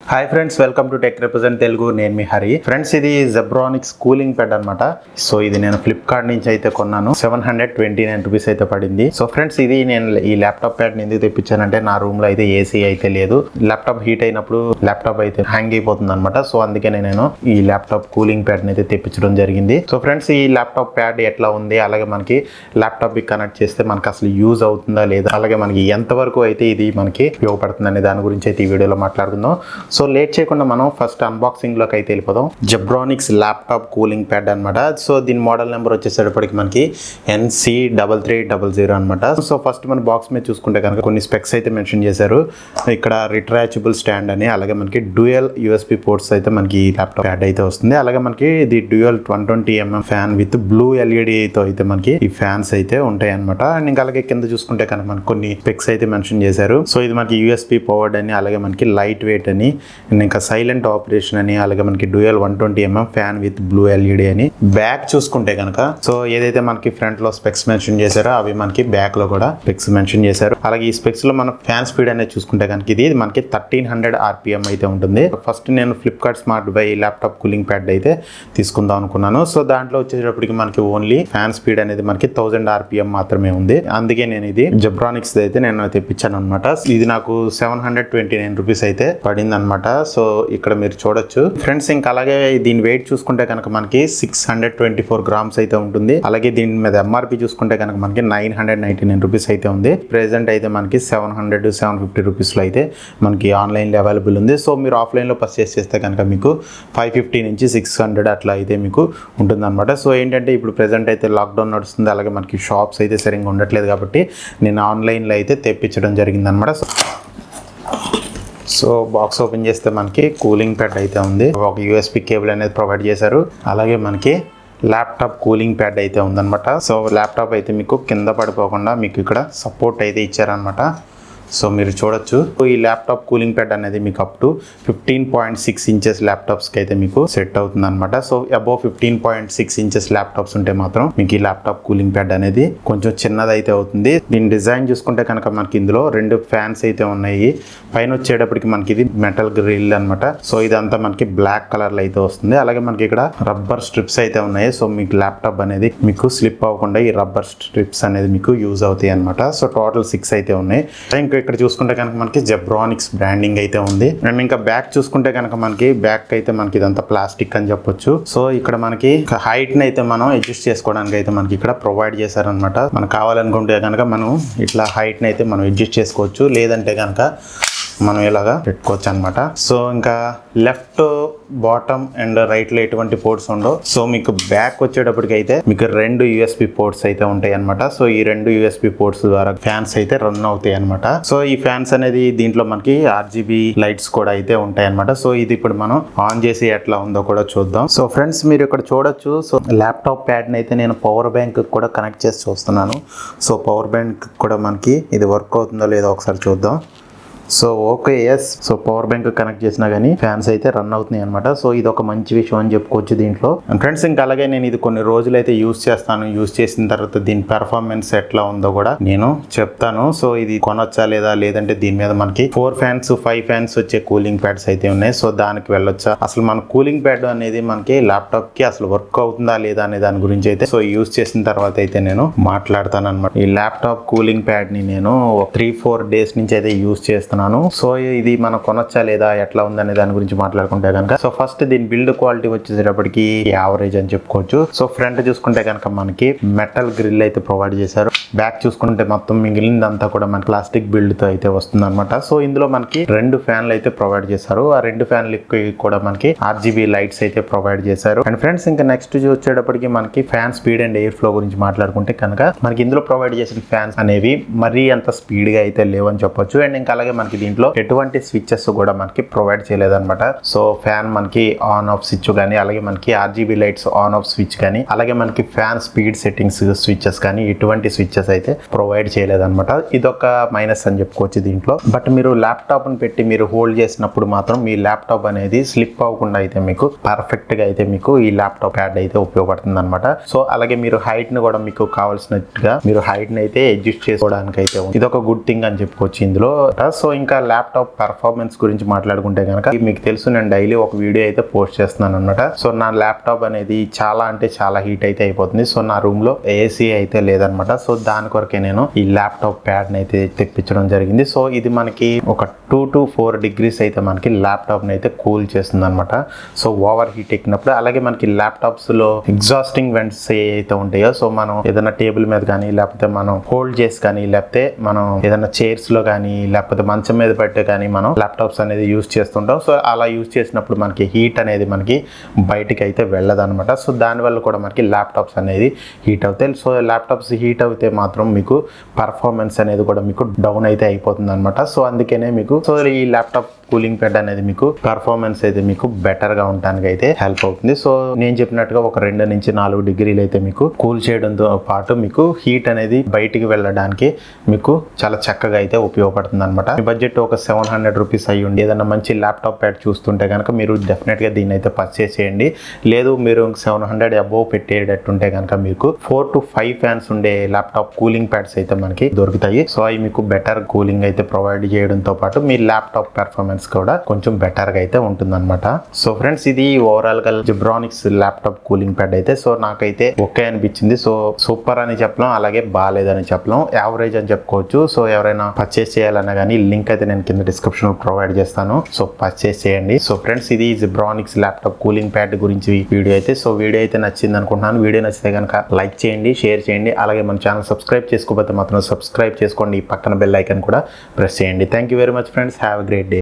Hi friends, welcome to tech represent Telugu. నేను మీ Hari. Friends, ఇది Zebronics cooling pad అనమాట. సో ఇది నేను ఫ్లిప్కార్ట్ నుంచి అయితే కొన్నాను. 729 రూపీస్ అయితే పడింది. సో ఫ్రెండ్స్, ఇది నేను ఈ ల్యాప్టాప్ ప్యాడ్ ఎందుకు తెప్పించానంటే నా రూమ్ లో అయితే ఏసీ అయితే లేదు. ల్యాప్టాప్ హీట్ అయినప్పుడు ల్యాప్టాప్ అయితే హ్యాంగ్ అయిపోతుంది అనమాట. సో అందుకనే నేను ఈ ల్యాప్టాప్ కూలింగ్ ప్యాడ్ అయితే తెప్పించడం జరిగింది. సో ఫ్రెండ్స్, ఈ ల్యాప్టాప్ ప్యాడ్ ఎట్లా ఉంది, అలాగే మనకి ల్యాప్టాప్ కి కనెక్ట్ చేస్తే మనకి అసలు యూజ్ అవుతుందా లేదా, అలాగే మనకి ఎంతవరకు అయితే ఇది మనకి ఉపయోగపడుతుంది అనే దాని గురించి అయితే ఈ వీడియోలో మాట్లాడుకుందాం. సో లేట్ చేయకుండా మనం ఫస్ట్ అన్బాక్సింగ్ లోకి అయితే వెళ్ళిపోదాం. జెబ్రానిక్స్ ల్యాప్టాప్ కూలింగ్ ప్యాడ్ అనమాట. సో దీని మోడల్ నెంబర్ వచ్చేసరికి మనకి NC3300 అనమాట. సో ఫస్ట్ మన బాక్స్ మీద చూసుకుంటే కనుక కొన్ని స్పెక్స్ అయితే మెన్షన్ చేశారు. ఇక్కడ రిట్రాచబుల్ స్టాండ్ అని, అలాగే మనకి డ్యూయల్ USB పోర్ట్స్ అయితే మనకి ఈ ల్యాప్టాప్ ప్యాడ్ అయితే వస్తుంది. అలాగే మనకి ఇది dual 120mm fan with blue LED తో అయితే మనకి ఈ ఫ్యాన్స్ అయితే ఉంటాయి అనమాట. అండ్ ఇంకా అలాగే కింద చూసుకుంటే కనుక మనకి కొన్ని స్పెక్స్ అయితే మెన్షన్ చేశారు. సో ఇది మనకి USB పవర్డ్ అని, అలాగే మనకి లైట్ వెయిట్ అని, ఇంకా సైలెంట్ ఆపరేషన్ అని, అలాగే మనకి dual 120mm fan with blue LED అని. బ్యాక్ చూసుకుంటే కనుక సో ఏదైతే మనకి ఫ్రంట్ లో స్పెక్స్ మెన్షన్ చేశారో అవి మనకి బ్యాక్ లో కూడా స్పెక్స్ మెన్షన్ చేశారు. అలాగే ఈ స్పెక్స్ లో మన ఫ్యాన్ స్పీడ్ అనేది చూసుకుంటే కనుక ఇది మనకి 1300 RPM అయితే ఉంటుంది. ఫస్ట్ నేను Flipkart smart by laptop cooling pad అయితే తీసుకుందాం అనుకున్నాను. సో దాంట్లో వచ్చేటప్పటికి మనకి ఓన్లీ ఫ్యాన్ స్పీడ్ అనేది మనకి 1000 RPM మాత్రమే ఉంది. అందుకే నేను ఇది జెబ్రానిక్స్ అయితే నేను తెప్పించాను అనమాట. ఇది నాకు 729 రూపీస్ అయితే పడింది అనమాట. సో ఇక్కడ మీరు చూడొచ్చు ఫ్రెండ్స్. ఇంకా అలాగే దీని వెయిట్ చూసుకుంటే కనుక మనకి 624 గ్రామ్స్ అయితే ఉంటుంది. అలాగే దీని మీద MRP చూసుకుంటే కనుక మనకి 999 రూపీస్ అయితే ఉంది. ప్రెసెంట్ అయితే మనకి 750 రూపీస్ లో అయితే మనకి ఆన్లైన్ లో అవైలబుల్ ఉంది. సో మీరు ఆఫ్లైన్ లో పర్చేస్ చేస్తే కనుక మీకు 550 నుంచి 600 అట్లా అయితే మీకు ఉంటుంది అనమాట. సో ఏంటంటే ఇప్పుడు ప్రెసెంట్ అయితే లాక్డౌన్ నడుస్తుంది, అలాగే మనకి షాప్స్ అయితే సరిగ్గా ఉండట్లేదు కాబట్టి నేను ఆన్లైన్ లో అయితే తెప్పించడం జరిగింది అనమాట. సో బాక్స్ ఓపెన్ చేస్తే మనకి కూలింగ్ ప్యాడ్ అయితే ఉంది. ఒక USB కేబుల్ అనేది ప్రొవైడ్ చేశారు. అలాగే మనకి ల్యాప్టాప్ కూలింగ్ ప్యాడ్ అయితే ఉందన్నమాట. సో ల్యాప్టాప్ అయితే మీకు కింద పడిపోకుండా మీకు ఇక్కడ సపోర్ట్ అయితే ఇచ్చారనమాట. సో మీరు చూడొచ్చు ఈ ల్యాప్టాప్ కూలింగ్ ప్యాడ్ అనేది మీకు అప్ టు 15.6 ఇంచెస్ ల్యాప్టాప్స్కి అయితే మీకు సెట్ అవుతుంది అనమాట. సో అబౌవ్ 15.6 ఇంచెస్ ల్యాప్టాప్స్ ఉంటే మాత్రం మీకు ఈ ల్యాప్టాప్ కూలింగ్ ప్యాడ్ అనేది కొంచెం చిన్నది అయితే అవుతుంది. దీని డిజైన్ చూసుకుంటే కనుక మనకి ఇందులో 2 ఫ్యాన్స్ అయితే ఉన్నాయి. పైన వచ్చేటప్పటికి మనకి ఇది మెటల్ గ్రిల్ అనమాట. సో ఇదంతా మనకి బ్లాక్ కలర్ లో అయితే వస్తుంది. అలాగే మనకి ఇక్కడ రబ్బర్ స్ట్రిప్స్ అయితే ఉన్నాయి. సో మీకు ల్యాప్టాప్ అనేది మీకు స్లిప్ అవ్వకుండా ఈ రబ్బర్ స్ట్రిప్స్ అనేది మీకు యూజ్ అవుతాయి అనమాట. సో టోటల్ 6 అయితే ఉన్నాయి. ఇంకా ఇక్కడ చూసుకుంటే కనుక మనకి జెబ్రానిక్స్ బ్రాండింగ్ అయితే ఉంది. అండ్ ఇంకా బ్యాక్ చూసుకుంటే కనుక మనకి బ్యాక్ అయితే మనకి ఇదంతా ప్లాస్టిక్ అని చెప్పొచ్చు. సో ఇక్కడ మనకి హైట్ ని అయితే మనం అడ్జస్ట్ చేసుకోవడానికి అయితే మనకి ఇక్కడ ప్రొవైడ్ చేశారనమాట. మనకు కావాలనుకుంటే కనుక మనం ఇట్లా హైట్ ని అయితే మనం అడ్జస్ట్ చేసుకోవచ్చు, లేదంటే కనుక మనం ఇలాగా పెట్టుకోవచ్చు అనమాట. సో ఇంకా లెఫ్ట్, బాటమ్ అండ్ రైట్ లో ఎటువంటి పోర్ట్స్ ఉండవు. సో మీకు బ్యాక్ వచ్చేటప్పటికి అయితే మీకు 2 USB పోర్ట్స్ అయితే ఉంటాయి అనమాట. సో ఈ 2 USB పోర్ట్స్ ద్వారా ఫ్యాన్స్ అయితే రన్ అవుతాయి అనమాట. సో ఈ ఫ్యాన్స్ అనేది దీంట్లో మనకి RGB లైట్స్ కూడా అయితే ఉంటాయి అనమాట. సో ఇది ఇప్పుడు మనం ఆన్ చేసి ఎట్లా ఉందో కూడా చూద్దాం. సో ఫ్రెండ్స్, మీరు ఇక్కడ చూడొచ్చు. సో ల్యాప్టాప్ ప్యాడ్ అయితే నేను పవర్ బ్యాంక్ కూడా కనెక్ట్ చేసి చూస్తున్నాను. సో పవర్ బ్యాంక్ కూడా మనకి ఇది వర్క్ అవుతుందో లేదో ఒకసారి చూద్దాం. So okay, yes. So power bank connect చేసినా కానీ ఫ్యాన్స్ అయితే రన్ అవుతున్నాయి అనమాట. సో ఇది ఒక మంచి విషయం అని చెప్పుకోవచ్చు దీంట్లో. ఫ్రెండ్స్, ఇంకా అలాగే నేను ఇది కొన్ని రోజులు అయితే యూజ్ చేస్తాను. యూజ్ చేసిన తర్వాత దీని పెర్ఫార్మెన్స్ ఎట్లా ఉందో కూడా నేను చెప్తాను. సో ఇది కొనొచ్చా లేదా, లేదంటే దీని మీద మనకి 4 ఫ్యాన్స్ 5 ఫ్యాన్స్ వచ్చే కూలింగ్ ప్యాడ్స్ అయితే ఉన్నాయి. సో దానికి వెళ్ళొచ్చా, అసలు మన కూలింగ్ ప్యాడ్ అనేది మనకి ల్యాప్టాప్ కి అసలు వర్క్ అవుతుందా లేదా అనే దాని గురించి అయితే సో యూజ్ చేసిన తర్వాత అయితే నేను మాట్లాడతాను అనమాట. ఈ ల్యాప్టాప్ కూలింగ్ ప్యాడ్ ని నేను 3-4 డేస్ నుంచి అయితే యూజ్ చేస్తాను. సో ఇది మనం కొనొచ్చా లేదా, ఎట్లా ఉందనే దాని గురించి మాట్లాడుకుంటే కనుక సో ఫస్ట్ దీని బిల్డ్ క్వాలిటీ వచ్చేటప్పటికి యావరేజ్ అని చెప్పుకోవచ్చు. సో ఫ్రంట్ చూసుకుంటే కనుక మనకి మెటల్ గ్రిల్ అయితే ప్రొవైడ్ చేశారు. బ్యాక్ చూసుకుంటే మొత్తం మిగిలిందంతా కూడా మన ప్లాస్టిక్ బిల్డ్ తో అయితే వస్తుంది అనమాట. సో ఇందులో మనకి 2 ఫ్యాన్లు అయితే ప్రొవైడ్ చేశారు. ఆ 2 ఫ్యాన్లకి కూడా మనకి RGB లైట్స్ అయితే ప్రొవైడ్ చేశారు. అండ్ ఫ్రెండ్స్, ఇంకా నెక్స్ట్ వచ్చేటప్పటికి మనకి fan speed and air flow గురించి మాట్లాడుకుంటే కనుక మనకి ఇందులో ప్రొవైడ్ చేసిన ఫ్యాన్స్ అనేవి మరీ అంత స్పీడ్ గా అయితే లేవని చెప్పొచ్చు. అండ్ ఇంకా అలాగే మనకి దీంట్లో ఎటువంటి స్విచెస్ కూడా మనకి ప్రొవైడ్ చేయలేదన్నమాట. సో ఫ్యాన్ మనకి ఆన్ ఆఫ్ స్విచ్ కానీ, అలాగే మనకి RGB lights on off switch కానీ, అలాగే మనకి ఫ్యాన్ స్పీడ్ సెట్టింగ్స్ స్విచెస్ కానీ ఇటువంటి స్విచెస్ అయితే ప్రొవైడ్ చేయలేదన్నమాట. ఇదొక మైనస్ అని చెప్పుకోవచ్చు దీంట్లో. బట్ మీరు ల్యాప్టాప్ ని పెట్టి మీరు హోల్డ్ చేసినప్పుడు మాత్రం మీ ల్యాప్టాప్ అనేది స్లిప్ అవ్వకుండా అయితే మీకు పర్ఫెక్ట్ గా అయితే మీకు ఈ ల్యాప్టాప్ ప్యాడ్ అయితే ఉపయోగపడుతుంది అనమాట. సో అలాగే మీరు హైట్ ని కూడా మీకు కావాల్సినట్టుగా మీరు హైట్ ని అయితే అడ్జస్ట్ చేసుకోవడానికి అయితే ఇదొక గుడ్ థింగ్ అని చెప్పుకోవచ్చు ఇందులో. సో ఇంకా ల్యాప్టాప్ పర్ఫార్మెన్స్ గురించి మాట్లాడుకుంటే కనుక మీకు తెలుసు, నేను డైలీ ఒక వీడియో అయితే పోస్ట్ చేస్తున్నాను అనమాట. సో నా ల్యాప్టాప్ అనేది చాలా అంటే చాలా హీట్ అయితే అయిపోతుంది. సో నా రూమ్ లో ఏసీ అయితే లేదనమాట. సో దాని కొరకే నేను ఈ ల్యాప్టాప్ ప్యాడ్ అయితే తెప్పించడం జరిగింది. సో ఇది మనకి ఒక 2 to 4 degrees అయితే మనకి ల్యాప్టాప్ అయితే కూల్ చేస్తుంది అనమాట. సో ఓవర్ హీట్ ఎక్కినప్పుడు, అలాగే మనకి ల్యాప్టాప్స్ లో ఎగ్జాస్టింగ్ వెంట్స్ ఏవైతే ఉంటాయో, సో మనం ఏదైనా టేబుల్ మీద కానీ, లేకపోతే మనం హోల్డ్ చేసి కానీ, లేకపోతే మనం ఏదైనా చైర్స్ లో కానీ, లేకపోతే మంచం మీద పెట్టి కానీ మనం ల్యాప్టాప్స్ అనేది యూజ్ చేస్తుంటాం. సో అలా యూజ్ చేసినప్పుడు మనకి హీట్ అనేది మనకి బయటికి అయితే వెళ్ళదన్నమాట. సో దానివల్ల కూడా మనకి ల్యాప్టాప్స్ అనేది హీట్ అవుతాయి. సో ల్యాప్టాప్స్ హీట్ అవుతే మాత్రం మీకు పర్ఫార్మెన్స్ అనేది కూడా మీకు డౌన్ అయితే అయిపోతుంది అనమాట. సో అందుకనే మీకు సో ఈ ల్యాప్టాప్ కూలింగ్ ప్యాడ్ అనేది మీకు పర్ఫార్మెన్స్ అయితే మీకు బెటర్ గా ఉండడానికి అయితే హెల్ప్ అవుతుంది. సో నేను చెప్పినట్టుగా ఒక 2 నుంచి 4 డిగ్రీలు అయితే మీకు కూల్ చేయడంతో పాటు మీకు హీట్ అనేది బయటికి వెళ్ళడానికి మీకు చాలా చక్కగా అయితే ఉపయోగపడుతుంది అనమాట. మీ బడ్జెట్ ఒక 700 రూపీస్ అయ్యి ఉండి ఏదైనా మంచి ల్యాప్టాప్ ప్యాడ్ చూస్తుంటే కనుక మీరు డెఫినెట్ గా దీన్ని అయితే పర్చేస్ చేయండి. లేదు మీరు 700 అబోవ్ పెట్టేటట్టుంటే కనుక మీకు 4 to 5 ఫ్యాన్స్ ఉండే ల్యాప్టాప్ కూలింగ్ ప్యాడ్స్ అయితే మనకి దొరుకుతాయి. సో అవి మీకు బెటర్ కూలింగ్ అయితే ప్రొవైడ్ చేయడంతో పాటు మీ ల్యాప్టాప్ పెర్ఫార్మెన్స్ కూడా కొంచెం బెటర్ గా అయితే ఉంటుందన్నమాట. సో ఫ్రెండ్స్, ఇది ఓవరాల్ గా జెబ్రానిక్స్ ల్యాప్టాప్ కూలింగ్ ప్యాడ్ అయితే సో నాకైతే ఓకే అనిపించింది. సో సూపర్ అని చెప్పలేం, అలాగే బాగాలేదని చెప్పలేం, యావరేజ్ అని చెప్పుకోవచ్చు. సో ఎవరైనా పర్చేస్ చేయాలన్నా కానీ లింక్ అయితే నేను కింద డిస్క్రిప్షన్ లో ప్రొవైడ్ చేస్తాను. సో పర్చేస్ చేయండి. సో ఫ్రెండ్స్, ఇది జెబ్రానిక్స్ ల్యాప్టాప్ కూలింగ్ ప్యాడ్ గురించి వీడియో అయితే. సో వీడియో అయితే నచ్చింది అనుకుంటున్నాను. వీడియో నచ్చితే కనుక లైక్ చేయండి, షేర్ చేయండి, అలాగే మన ఛానల్ సబ్స్క్రైబ్ చేసుకోకపోతే మాత్రం సబ్స్క్రైబ్ చేసుకోండి. పక్కన బెల్ ఐకాన్ కూడా ప్రెస్ చేయండి. Thank you very much friends. Have a great day.